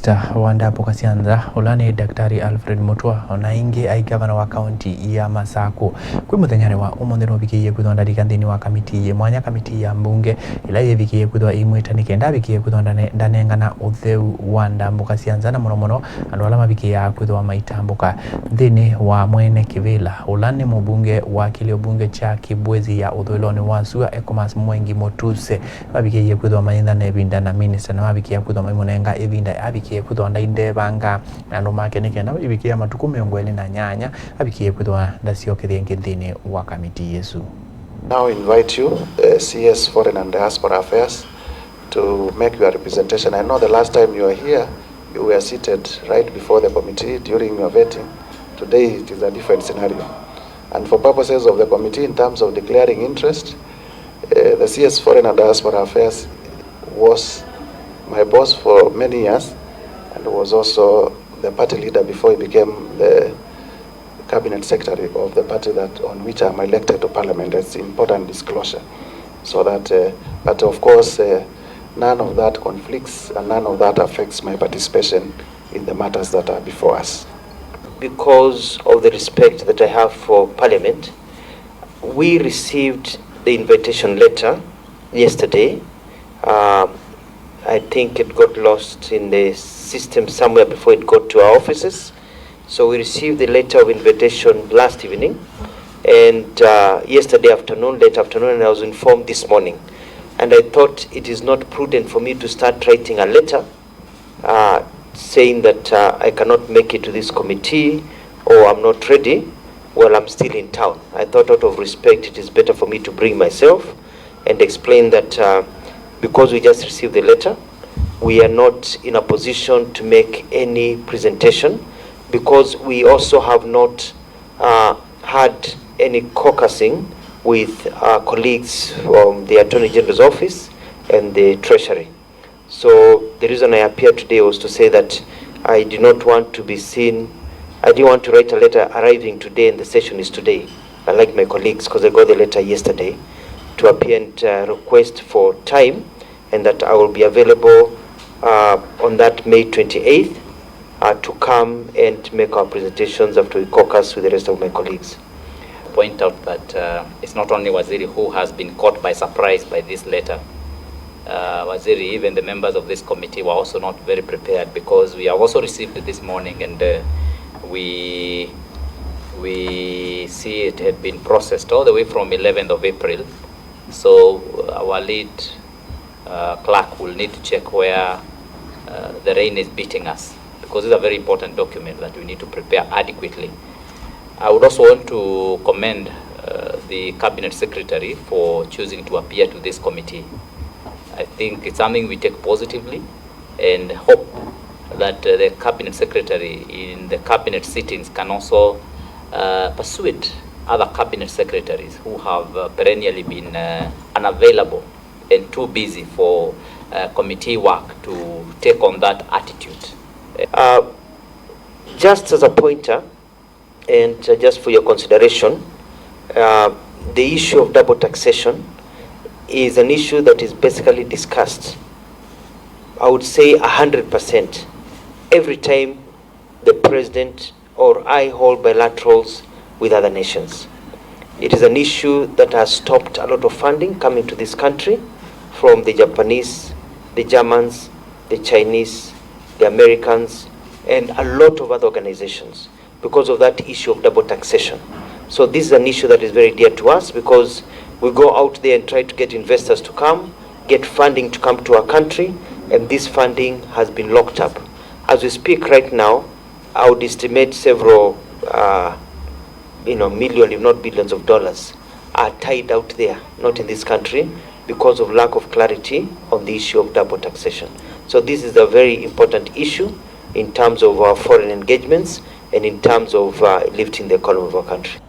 Minister wa ndapo kasianza ulani Daktari Alfred Mutua ona ingi ai governor wa county ya Masako kwi muthenyane wa umuthi no bikiye kuthonda dikanthini wa Kamitii mwanya Kamitii ya mbunge ila yebikiye kuthwa imwitanike ndabikiye kuthonda ndanengana utheu wa ndambo kasianza na muno andu ala mabikiye kuthwa maitambuka nthini wa mwene Kivila ulani mubunge wa kilio bunge cha Kibwezi ya uthwiloni wa Sua Ecomas Mwengi Motuse babikiye kuthwa maithana ebinda na minister na babikiye kuthwa maimunenga ebinda abikiye kuthonda indebanga andu make nikenda ibikiye matuku 28 abikiye kuthwa ndacio kithingi nthini wa Kamitii Yesu. Now invite you, CS Foreign and Diaspora Affairs, to make your representation. I know the last time you were here, you were seated right before the committee during your vetting. Today it is a different scenario. And for purposes of the committee, in terms of declaring interest, the CS Foreign and Diaspora Affairs was my boss for many years and was also the party leader before he became the cabinet secretary of the party that on which I'm elected to parliament. That's important disclosure. So that, but of course, none of that conflicts and none of that affects my participation in the matters that are before us. Because of the respect that I have for parliament, we received the invitation letter yesterday. I think it got lost in the system somewhere before it got to our offices. So we received the letter of invitation last evening and yesterday afternoon, late afternoon, and I was informed this morning. And I thought it is not prudent for me to start writing a letter saying that I cannot make it to this committee or I'm not ready while I'm still in town. I thought out of respect it is better for me to bring myself and explain that because we just received the letter, we are not in a position to make any presentation because we also have not had any caucusing with our colleagues from the Attorney General's office and the Treasury. So the reason I appeared today was to say that I did not want to be seen, I didn't want to write a letter arriving today and the session is today, unlike my colleagues, because I got the letter yesterday, to appear and request for time and that I will be available on that May 28th to come and make our presentations after we caucus with the rest of my colleagues. Point out that it's not only Waziri who has been caught by surprise by this letter. Waziri, even the members of this committee were also not very prepared because we have also received it this morning and we see it had been processed all the way from 11th of April. So our lead clerk will need to check where the rain is beating us because it's a very important document that we need to prepare adequately. I would also want to commend the Cabinet Secretary for choosing to appear to this committee. I think it's something we take positively and hope that the Cabinet Secretary in the Cabinet sittings can also persuade other Cabinet Secretaries who have perennially been unavailable and too busy for committee work to take on that attitude. Just as a pointer, and just for your consideration, the issue of double taxation is an issue that is basically discussed, I would say 100%, every time the President or I hold bilaterals with other nations. It is an issue that has stopped a lot of funding coming to this country from the Japanese, the Germans, the Chinese, the Americans, and a lot of other organizations because of that issue of double taxation. So this is an issue that is very dear to us because we go out there and try to get investors to come, get funding to come to our country, and this funding has been locked up. As we speak right now, I would estimate several million, if not billions of dollars are tied out there, not in this country, because of lack of clarity on the issue of double taxation. So this is a very important issue in terms of our foreign engagements and in terms of lifting the economy of our country.